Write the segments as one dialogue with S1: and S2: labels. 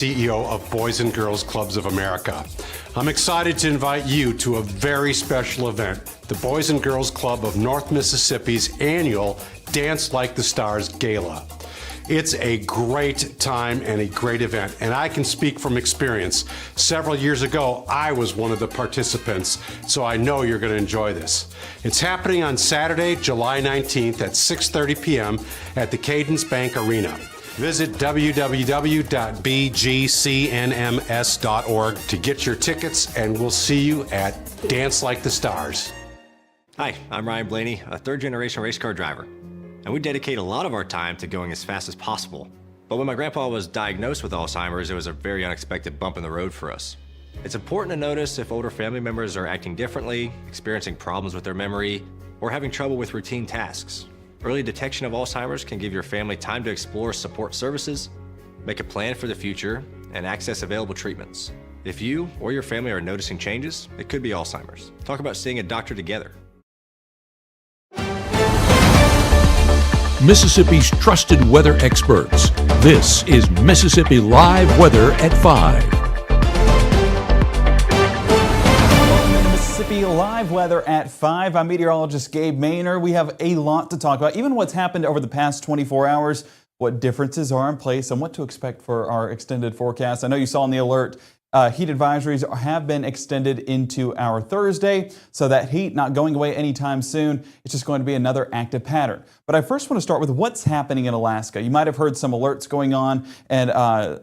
S1: CEO of Boys and Girls Clubs of America. I'm excited to invite you to a very special event, the Boys and Girls Club of North Mississippi's annual Dance Like the Stars Gala. It's a great time and a great event, and I can speak from experience. Several years ago, I was one of the participants, so I know you're going to enjoy this. It's happening on Saturday, July 19th at 6:30 p.m. at the Cadence Bank Arena. Visit www.bgcnms.org to get your tickets, and we'll see you at Dance Like the Stars.
S2: Hi, I'm Ryan Blaney, a third-generation race car driver, and we dedicate a lot of our time to going as fast as possible. But when my grandpa was diagnosed with Alzheimer's, it was a very unexpected bump in the road for us. It's important to notice if older family members are acting differently, experiencing problems with their memory, or having trouble with routine tasks. Early detection of Alzheimer's can give your family time to explore support services, make a plan for the future, and access available treatments. If you or your family are noticing changes, it could be Alzheimer's. Talk about seeing a doctor together.
S3: Mississippi's trusted weather experts. This is Mississippi Live Weather at 5.
S4: Mississippi Live Weather at 5. I'm meteorologist Gabe Maynor. We have a lot to talk about, even what's happened over the past 24 hours, what differences are in place, and what to expect for our extended forecast. I know you saw in the alert, heat advisories have been extended into our Thursday, so that heat not going away anytime soon. It's just going to be another active pattern. But I first want to start with what's happening in Alaska. You might have heard some alerts going on and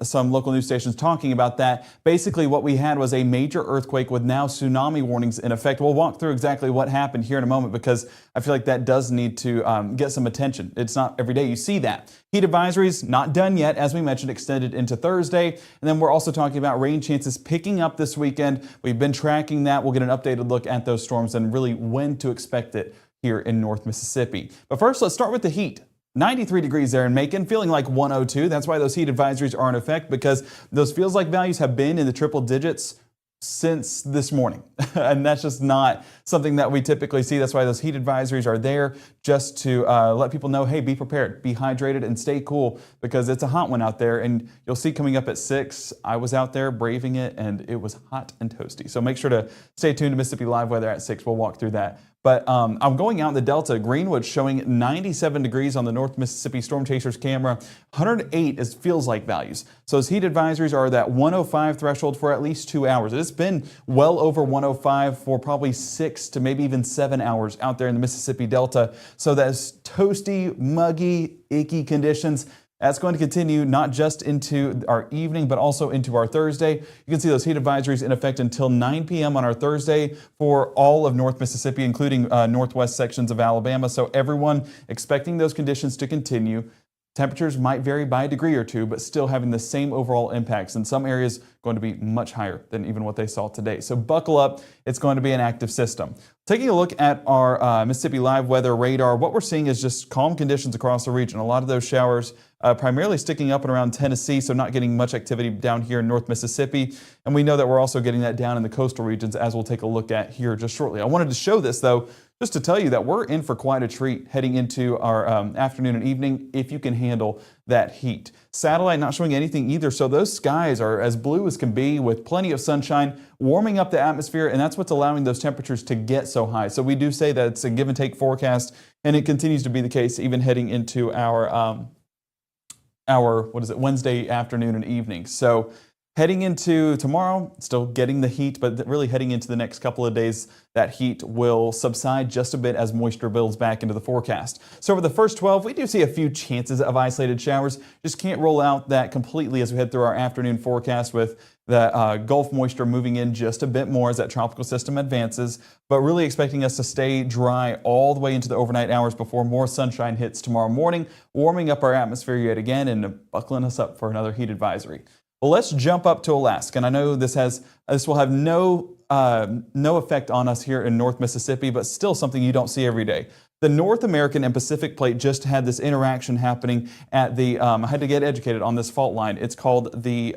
S4: some local news stations talking about that. Basically, what we had was a major earthquake with now tsunami warnings in effect. We'll walk through exactly what happened here in a moment because I feel like that does need to get some attention. It's not every day you see that. Heat advisories not done yet, as we mentioned, extended into Thursday. And then we're also talking about rain chances picking up this weekend. We've been tracking that. We'll get an updated look at those storms and really when to expect it here in North Mississippi. But first, let's start with the heat. 93 degrees there in Macon, feeling like 102. That's why those heat advisories are in effect, because those feels like values have been in the triple digits since this morning. And that's just not something that we typically see. That's why those heat advisories are there, just to let people know, hey, be prepared, be hydrated, and stay cool, because it's a hot one out there. And you'll see coming up at 6, I was out there braving it, and it was hot and toasty. So make sure to stay tuned to Mississippi Live Weather at 6. We'll walk through that. But I'm going out in the Delta. Greenwood showing 97 degrees on the North Mississippi Storm Chasers camera. 108 is feels like values. So those heat advisories are that 105 threshold for at least 2 hours. It's been well over 105 for probably 6 to maybe even 7 hours out there in the Mississippi Delta. So that's toasty, muggy, icky conditions. That's going to continue not just into our evening, but also into our Thursday. You can see those heat advisories in effect until 9 p.m. on our Thursday for all of North Mississippi, including northwest sections of Alabama. So everyone expecting those conditions to continue. Temperatures might vary by a degree or two, but still having the same overall impacts. In some areas, going to be much higher than even what they saw today. So buckle up. It's going to be an active system. Taking a look at our Mississippi Live Weather radar, what we're seeing is just calm conditions across the region. A lot of those showers primarily sticking up and around Tennessee, so not getting much activity down here in North Mississippi. And we know that we're also getting that down in the coastal regions, as we'll take a look at here just shortly. I wanted to show this, though, just to tell you that we're in for quite a treat heading into our afternoon and evening, if you can handle that heat. Satellite not showing anything either, so those skies are as blue as can be with plenty of sunshine, warming up the atmosphere, and that's what's allowing those temperatures to get so high. So we do say that it's a give and take forecast, and it continues to be the case even heading into our Wednesday afternoon and evening. So heading into tomorrow, still getting the heat, but really heading into the next couple of days, that heat will subside just a bit as moisture builds back into the forecast. So over the first 12, we do see a few chances of isolated showers. Just can't roll out that completely as we head through our afternoon forecast with the Gulf moisture moving in just a bit more as that tropical system advances, but really expecting us to stay dry all the way into the overnight hours before more sunshine hits tomorrow morning, warming up our atmosphere yet again and buckling us up for another heat advisory. Well, let's jump up to Alaska, and I know this will have no effect on us here in North Mississippi, but still something you don't see every day. The North American and Pacific Plate just had this interaction happening at the, I had to get educated on this fault line. It's called the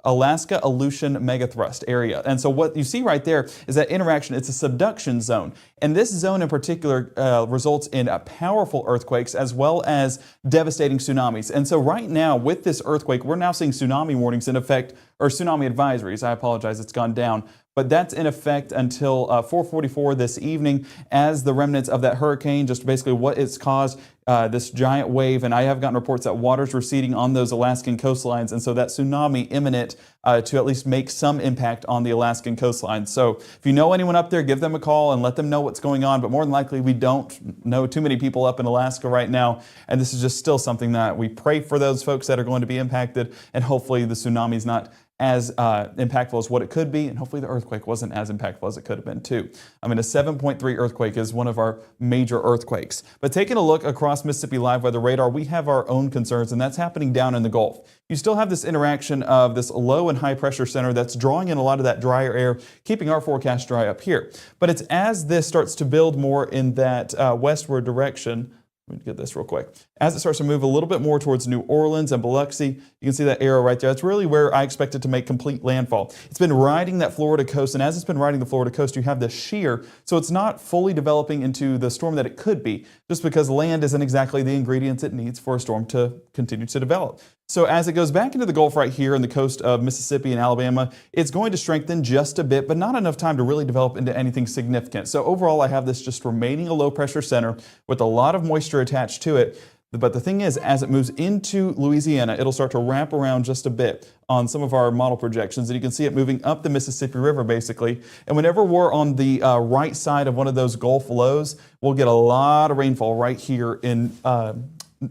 S4: Alaska Aleutian Megathrust area. And so what you see right there is that interaction. It's a subduction zone. And this zone in particular results in powerful earthquakes as well as devastating tsunamis. And so right now with this earthquake, we're now seeing tsunami warnings in effect, or tsunami advisories. I apologize, it's gone down. But that's in effect until 4:44 this evening as the remnants of that hurricane, just basically what it's caused, this giant wave. And I have gotten reports that water's receding on those Alaskan coastlines. And so that tsunami imminent to at least make some impact on the Alaskan coastline. So if you know anyone up there, give them a call and let them know what's going on. But more than likely, we don't know too many people up in Alaska right now. And this is just still something that we pray for those folks that are going to be impacted. And hopefully the tsunami's not as impactful as what it could be, and hopefully the earthquake wasn't as impactful as it could have been too. I mean, a 7.3 earthquake is one of our major earthquakes. But taking a look across Mississippi live weather radar, we have our own concerns, and that's happening down in the Gulf. You still have this interaction of this low and high pressure center that's drawing in a lot of that drier air, keeping our forecast dry up here. But it's as this starts to build more in that westward direction. Let me get this real quick. As it starts to move a little bit more towards New Orleans and Biloxi, you can see that arrow right there. That's really where I expect it to make complete landfall. It's been riding that Florida coast, and as it's been riding the Florida coast, you have this shear, so it's not fully developing into the storm that it could be, just because land isn't exactly the ingredients it needs for a storm to continue to develop. So as it goes back into the Gulf right here on the coast of Mississippi and Alabama, it's going to strengthen just a bit, but not enough time to really develop into anything significant. So overall, I have this just remaining a low pressure center with a lot of moisture attached to it. But the thing is, as it moves into Louisiana, it'll start to wrap around just a bit on some of our model projections. And you can see it moving up the Mississippi River, basically. And whenever we're on the right side of one of those Gulf lows, we'll get a lot of rainfall right here in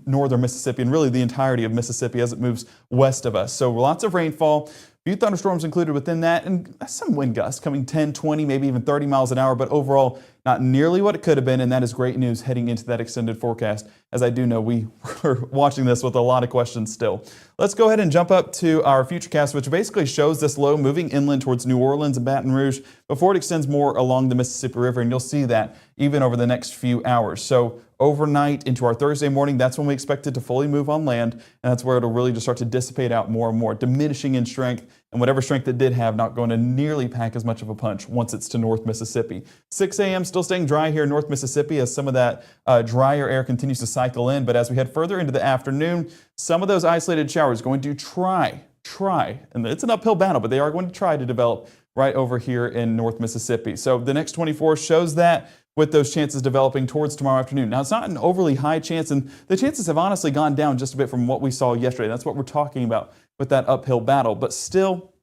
S4: northern Mississippi, and really the entirety of Mississippi as it moves west of us. So lots of rainfall. Few thunderstorms included within that, and some wind gusts coming 10, 20, maybe even 30 miles an hour, but overall not nearly what it could have been, and that is great news heading into that extended forecast, as I do know we were watching this with a lot of questions still. Let's go ahead and jump up to our futurecast, which basically shows this low moving inland towards New Orleans and Baton Rouge before it extends more along the Mississippi River, and you'll see that even over the next few hours. So overnight into our Thursday morning, that's when we expect it to fully move on land, and that's where it'll really just start to dissipate out more and more, diminishing in strength, and whatever strength it did have, not going to nearly pack as much of a punch once it's to North Mississippi. 6 a.m. still staying dry here in North Mississippi as some of that drier air continues to cycle in, but as we head further into the afternoon, some of those isolated showers going to try, and it's an uphill battle, but they are going to try to develop right over here in North Mississippi. So the next 24 shows that, with those chances developing towards tomorrow afternoon. Now, it's not an overly high chance, and the chances have honestly gone down just a bit from what we saw yesterday. That's what we're talking about with that uphill battle. But still,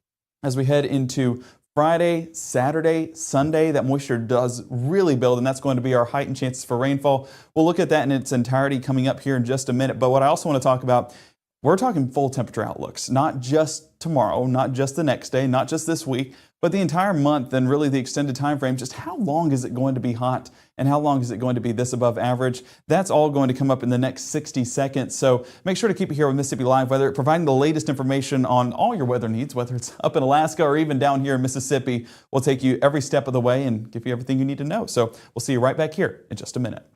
S4: as we head into Friday, Saturday, Sunday, that moisture does really build, and that's going to be our heightened chances for rainfall. We'll look at that in its entirety coming up here in just a minute. But what I also want to talk about, we're talking full temperature outlooks, not just tomorrow, not just the next day, not just this week, but the entire month and really the extended time frame. Just how long is it going to be hot and how long is it going to be this above average? That's all going to come up in the next 60 seconds. So make sure to keep it here with Mississippi Live Weather, providing the latest information on all your weather needs, whether it's up in Alaska or even down here in Mississippi. We'll take you every step of the way and give you everything you need to know. So we'll see you right back here in just a minute.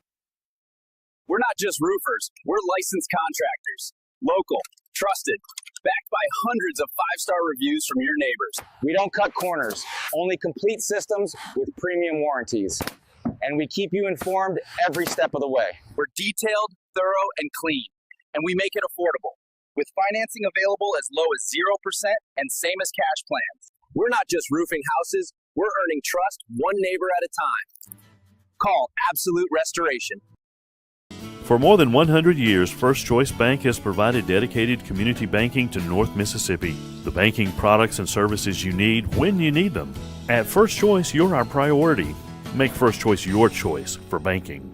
S5: We're not just roofers, we're licensed contractors. Local, trusted, backed by hundreds of 5-star reviews from your neighbors.
S6: We don't cut corners, only complete systems with premium warranties. And we keep you informed every step of the way.
S5: We're detailed, thorough, and clean, and we make it affordable, with financing available as low as 0% and same as cash plans. We're not just roofing houses, we're earning trust one neighbor at a time. Call Absolute Restoration.
S7: For more than 100 years, First Choice Bank has provided dedicated community banking to North Mississippi. The banking products and services you need when you need them. At First Choice, you're our priority. Make First Choice your choice for banking.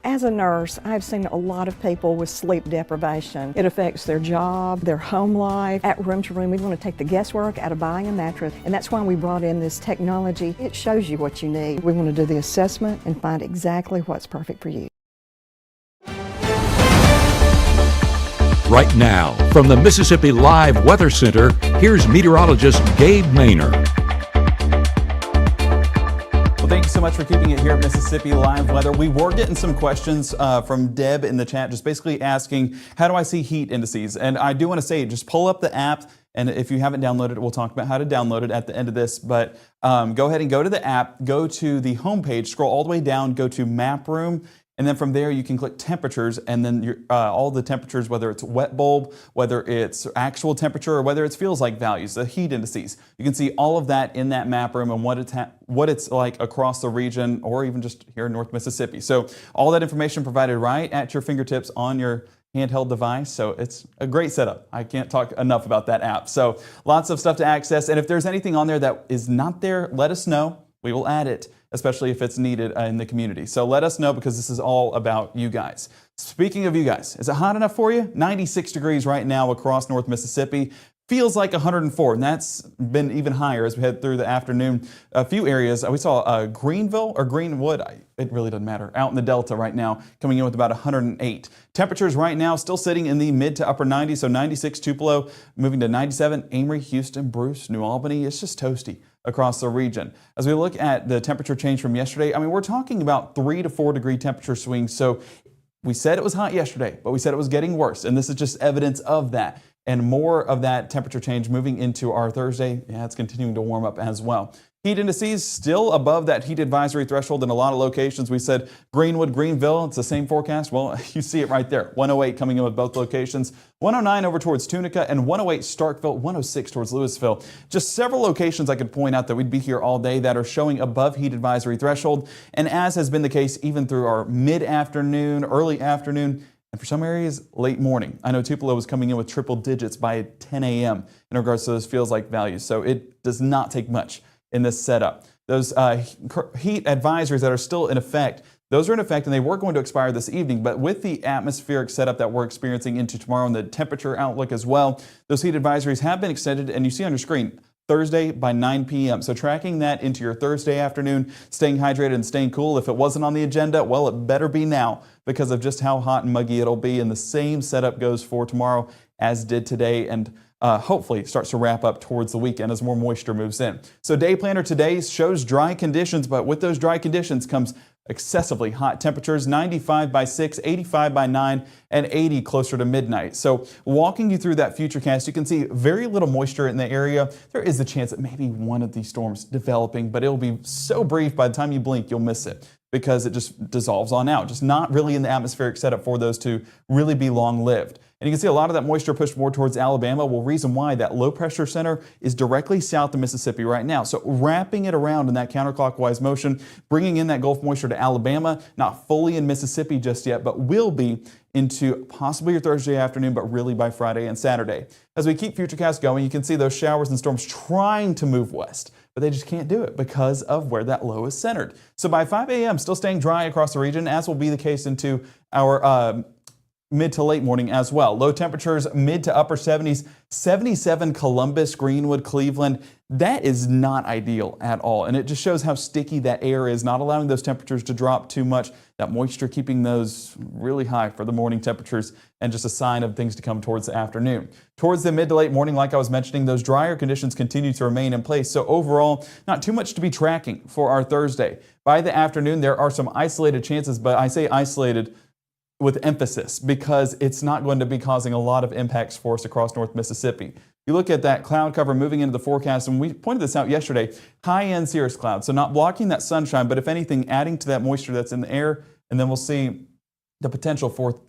S8: As a nurse, I've seen a lot of people with sleep deprivation. It affects their job, their home life. At Room to Room, we want to take the guesswork out of buying a mattress, and that's why we brought in this technology. It shows you what you need. We want to do the assessment and find exactly what's perfect for you.
S3: Right now, from the Mississippi Live Weather Center, here's meteorologist Gabe Maynor.
S4: Well, thank you so much for keeping it here at Mississippi Live Weather. We were getting some questions from Deb in the chat, just basically asking, how do I see heat indices? And I do want to say, just pull up the app And if you haven't downloaded it, we'll talk about how to download it at the end of this. But go ahead and go to the app, go to the homepage, scroll all the way down, go to Map Room. And then from there, you can click temperatures, and then all the temperatures, whether it's wet bulb, whether it's actual temperature, or whether it's feels like values, the heat indices. You can see all of that in that map room and what it's like across the region, or even just here in North Mississippi. So all that information provided right at your fingertips on your handheld device. So it's a great setup. I can't talk enough about that app. So lots of stuff to access. And if there's anything on there that is not there, let us know. We will add it, especially if it's needed in the community. So let us know, because this is all about you guys. Speaking of you guys, is it hot enough for you? 96 degrees right now across North Mississippi. Feels like 104, and that's been even higher as we head through the afternoon. A few areas, we saw Greenville or Greenwood, it really doesn't matter, out in the Delta right now, coming in with about 108. Temperatures right now still sitting in the mid to upper 90s, so 96 Tupelo, moving to 97, Amory, Houston, Bruce, New Albany. It's just toasty across the region. As we look at the temperature change from yesterday, I mean, we're talking about 3 to 4 degree temperature swings. So we said it was hot yesterday, but we said it was getting worse, and this is just evidence of that. And more of that temperature change moving into our Thursday. Yeah, it's continuing to warm up as well. Heat indices still above that heat advisory threshold in a lot of locations. We said Greenwood, Greenville, it's the same forecast. Well, you see it right there. 108 coming in with both locations. 109 over towards Tunica, and 108 Starkville, 106 towards Louisville. Just several locations I could point out that we'd be here all day that are showing above heat advisory threshold. And as has been the case even through our mid-afternoon, early afternoon, and for some areas, late morning. I know Tupelo was coming in with triple digits by 10 a.m. in regards to those feels like values. So it does not take much in this setup. Those heat advisories that are still in effect, those are in effect, and they were going to expire this evening. But with the atmospheric setup that we're experiencing into tomorrow and the temperature outlook as well, those heat advisories have been extended, and you see on your screen, Thursday by 9 p.m. So tracking that into your Thursday afternoon, staying hydrated and staying cool. If it wasn't on the agenda, well, it better be now, because of just how hot and muggy it'll be. And the same setup goes for tomorrow as did today, and hopefully starts to wrap up towards the weekend as more moisture moves in. So day planner today shows dry conditions, but with those dry conditions comes excessively hot temperatures, 95 by 6, 85 by 9, and 80 closer to midnight. So walking you through that futurecast, you can see very little moisture in the area. There is a chance that maybe one of these storms developing, but it'll be so brief by the time you blink, you'll miss it, because it just dissolves on out. Just not really in the atmospheric setup for those to really be long-lived. And you can see a lot of that moisture pushed more towards Alabama. Well, reason why that low pressure center is directly south of Mississippi right now. So wrapping it around in that counterclockwise motion, bringing in that Gulf moisture to Alabama, not fully in Mississippi just yet, but will be into possibly your Thursday afternoon, but really by Friday and Saturday. As we keep Futurecast going, you can see those showers and storms trying to move west, but they just can't do it because of where that low is centered. So by 5 a.m., still staying dry across the region, as will be the case into our mid to late morning as well. Low temperatures, mid to upper 70s, 77 Columbus, Greenwood, Cleveland. That is not ideal at all. And it just shows how sticky that air is, not allowing those temperatures to drop too much. That moisture keeping those really high for the morning temperatures, and just a sign of things to come towards the afternoon. Towards the mid to late morning, like I was mentioning, those drier conditions continue to remain in place. So overall, not too much to be tracking for our Thursday. By the afternoon, there are some isolated chances, but I say isolated with emphasis, because it's not going to be causing a lot of impacts for us across North Mississippi. You look at that cloud cover moving into the forecast, and we pointed this out yesterday, high-end cirrus cloud. So not blocking that sunshine, but if anything, adding to that moisture that's in the air, and then we'll see the potential for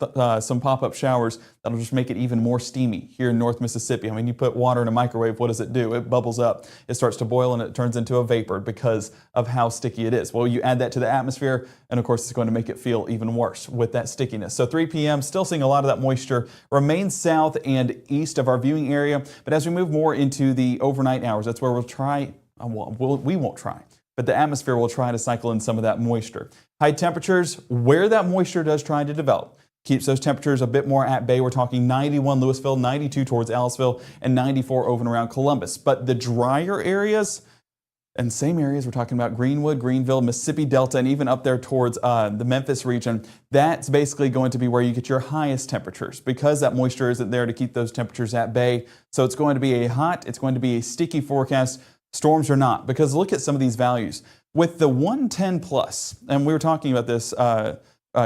S4: some pop-up showers that'll just make it even more steamy here in North Mississippi. I mean, you put water in a microwave, what does it do? It bubbles up, it starts to boil, and it turns into a vapor because of how sticky it is. Well, you add that to the atmosphere, and of course it's going to make it feel even worse with that stickiness. So 3 p.m., still seeing a lot of that moisture remain south and east of our viewing area, but as we move more into the overnight hours, that's where we'll try, we won't try, but the atmosphere will try to cycle in some of that moisture. High temperatures, where that moisture does try to develop, keeps those temperatures a bit more at bay. We're talking 91 Louisville, 92 towards Aliceville, and 94 over and around Columbus. But the drier areas, and same areas, we're talking about Greenwood, Greenville, Mississippi Delta, and even up there towards the Memphis region, that's basically going to be where you get your highest temperatures, because that moisture isn't there to keep those temperatures at bay. So it's going to be a hot, it's going to be a sticky forecast. Storms are not, because look at some of these values. With the 110 plus, and we were talking about this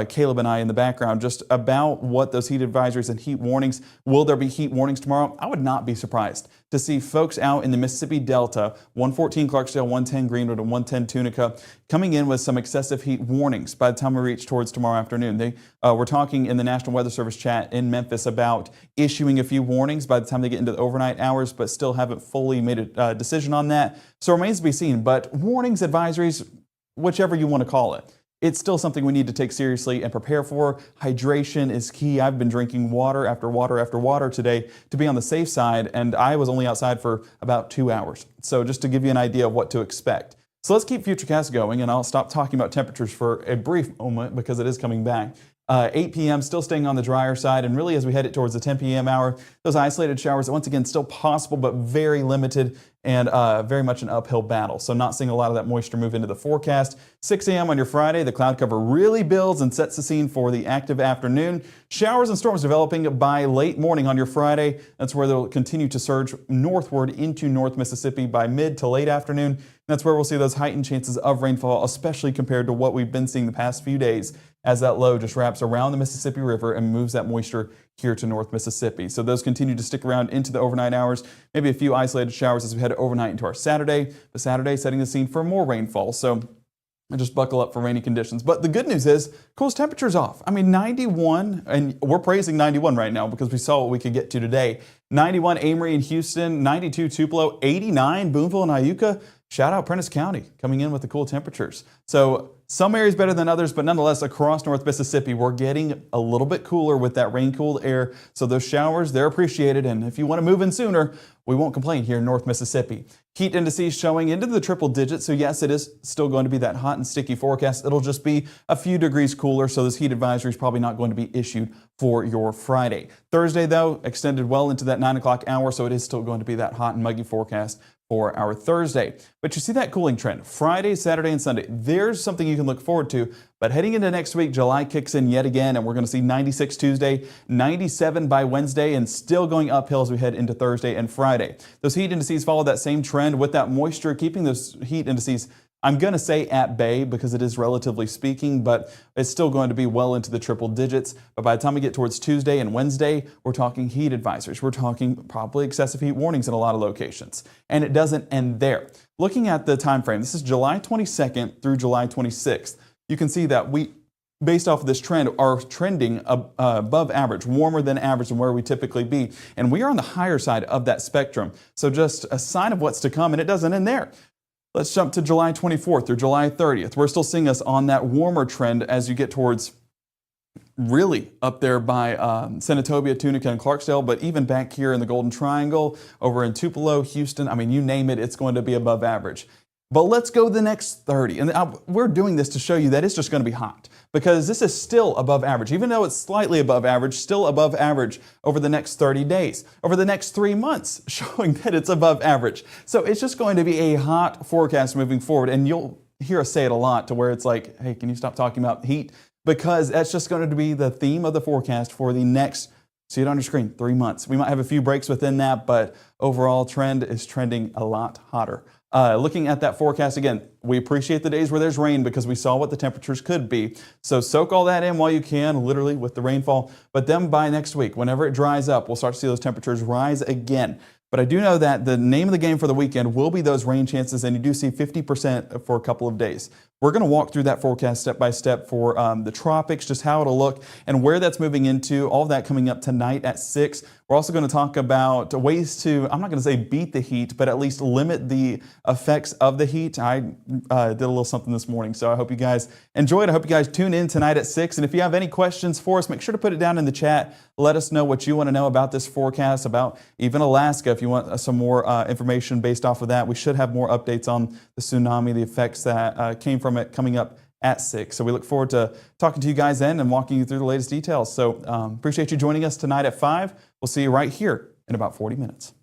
S4: Caleb and I in the background just about what those heat advisories and heat warnings. Will there be heat warnings tomorrow? I would not be surprised to see folks out in the Mississippi Delta, 114 Clarksdale, 110 Greenwood, and 110 Tunica, coming in with some excessive heat warnings by the time we reach towards tomorrow afternoon. They were talking in the National Weather Service chat in Memphis about issuing a few warnings by the time they get into the overnight hours, but still haven't fully made a decision on that. So it remains to be seen. But warnings, advisories, whichever you want to call it, it's still something we need to take seriously and prepare for. Hydration is key. I've been drinking water after water after water today to be on the safe side, and I was only outside for about 2 hours. So just to give you an idea of what to expect. So let's keep Futurecast going, and I'll stop talking about temperatures for a brief moment because it is coming back. 8 p.m. still staying on the drier side, and really as we head it towards the 10 p.m. hour, those isolated showers, once again, still possible, but very limited and very much an uphill battle. So not seeing a lot of that moisture move into the forecast. 6 a.m. on your Friday, the cloud cover really builds and sets the scene for the active afternoon. Showers and storms developing by late morning on your Friday. That's where they'll continue to surge northward into North Mississippi by mid to late afternoon. That's where we'll see those heightened chances of rainfall, especially compared to what we've been seeing the past few days as that low just wraps around the Mississippi River and moves that moisture here to North Mississippi. So those continue to stick around into the overnight hours, maybe a few isolated showers as we head overnight into our Saturday. But Saturday setting the scene for more rainfall. So just buckle up for rainy conditions. But the good news is, cools temperatures off. I mean, 91, and we're praising 91 right now because we saw what we could get to today. 91 Amory and Houston, 92 Tupelo, 89 Boonville and Iuka. Shout out Prentice County coming in with the cool temperatures. So some areas better than others, but nonetheless across North Mississippi, we're getting a little bit cooler with that rain-cooled air. So those showers, they're appreciated. And if you want to move in sooner, we won't complain here in North Mississippi. Heat indices showing into the triple digits. So yes, it is still going to be that hot and sticky forecast. It'll just be a few degrees cooler. So this heat advisory is probably not going to be issued for your Friday. Thursday, though, extended well into that 9 o'clock hour. So it is still going to be that hot and muggy forecast for our Thursday. But you see that cooling trend Friday, Saturday, and Sunday. There's something you can look forward to. But heading into next week, July kicks in yet again, and we're going to see 96 Tuesday, 97 by Wednesday, and still going uphill as we head into Thursday and Friday. Those heat indices follow that same trend with that moisture, keeping those heat indices, I'm going to say at bay because it is relatively speaking, but it's still going to be well into the triple digits. But by the time we get towards Tuesday and Wednesday, we're talking heat advisories. We're talking probably excessive heat warnings in a lot of locations. And it doesn't end there. Looking at the time frame, this is July 22nd through July 26th. You can see that we, based off of this trend, are trending above average, warmer than average and where we typically be. And we are on the higher side of that spectrum. So just a sign of what's to come, and it doesn't end there. Let's jump to July 24th through July 30th. We're still seeing us on that warmer trend as you get towards really up there by Senatobia, Tunica, and Clarksdale, but even back here in the Golden Triangle, over in Tupelo, Houston, I mean, you name it, it's going to be above average. But let's go the next 30. And we're doing this to show you that it's just going to be hot because this is still above average. Even though it's slightly above average, still above average over the next 30 days, over the next 3 months, showing that it's above average. So it's just going to be a hot forecast moving forward. And you'll hear us say it a lot to where it's like, hey, can you stop talking about heat? Because that's just going to be the theme of the forecast for the next, see it on your screen, 3 months. We might have a few breaks within that, but overall trend is trending a lot hotter. Looking at that forecast again, we appreciate the days where there's rain because we saw what the temperatures could be. So soak all that in while you can, literally with the rainfall. But then by next week, whenever it dries up, we'll start to see those temperatures rise again. But I do know that the name of the game for the weekend will be those rain chances, and you do see 50% for a couple of days. We're going to walk through that forecast step by step for the tropics, just how it'll look and where that's moving into, all of that coming up tonight at 6. We're also going to talk about ways to, I'm not going to say beat the heat, but at least limit the effects of the heat. I did a little something this morning, so I hope you guys enjoyed. I hope you guys tune in tonight at 6. And if you have any questions for us, make sure to put it down in the chat. Let us know what you want to know about this forecast, about even Alaska. If you want some more information based off of that, we should have more updates on the tsunami, the effects that came from it coming up at 6. So we look forward to talking to you guys then and walking you through the latest details. So appreciate you joining us tonight at 5. We'll see you right here in about 40 minutes.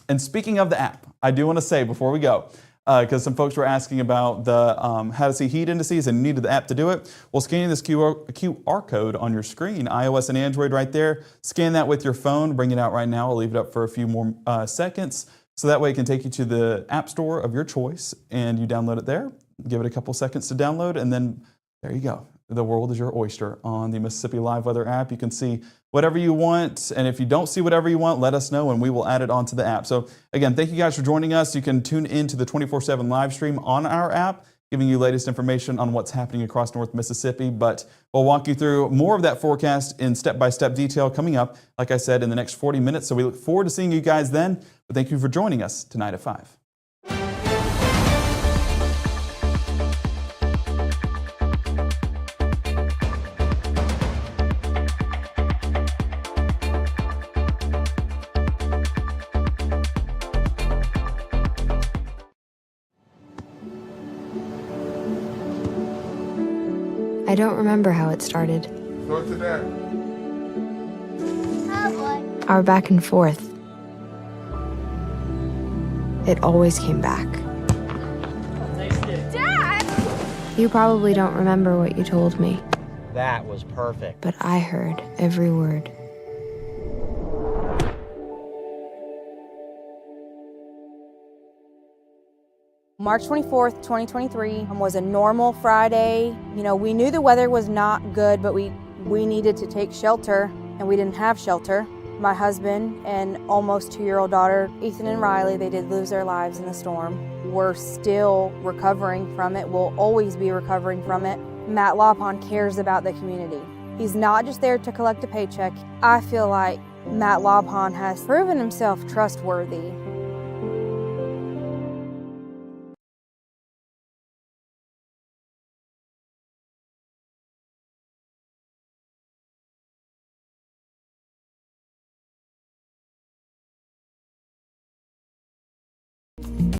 S4: And speaking of the app, I do want to say before we go, because some folks were asking about the how to see heat indices and needed the app to do it. Well, scanning this QR code on your screen, iOS and Android right there, scan that with your phone, bring it out right now. I'll leave it up for a few more seconds. So that way it can take you to the app store of your choice and you download it there. Give it a couple seconds to download and then There you go. The world is your oyster on the Mississippi Live Weather app. You can see whatever you want, and if you don't see whatever you want, let us know and we will add it onto the app. So again, thank you guys for joining us. You can tune into the 24/7 live stream on our app, giving you latest information on what's happening across North Mississippi. But we'll walk you through more of that forecast in step-by-step detail coming up, like I said, in the next 40 minutes. So we look forward to seeing you guys then. But thank you for joining us tonight at 5.
S9: I don't remember how it started.
S10: Go to that.
S9: Our back and forth. It always came back.
S10: Dad!
S9: You probably don't remember what you told me,
S6: That was perfect.
S9: but I heard every word.
S11: March 24th, 2023 was a normal Friday. You know, we knew the weather was not good, but we needed to take shelter, and we didn't have shelter. My husband and almost 2-year-old daughter, Ethan and Riley, they did lose their lives in the storm. We're still recovering from it. We'll always be recovering from it. Matt Lawpon cares about the community. He's not just there to collect a paycheck. I feel like Matt Lawpon has proven himself trustworthy.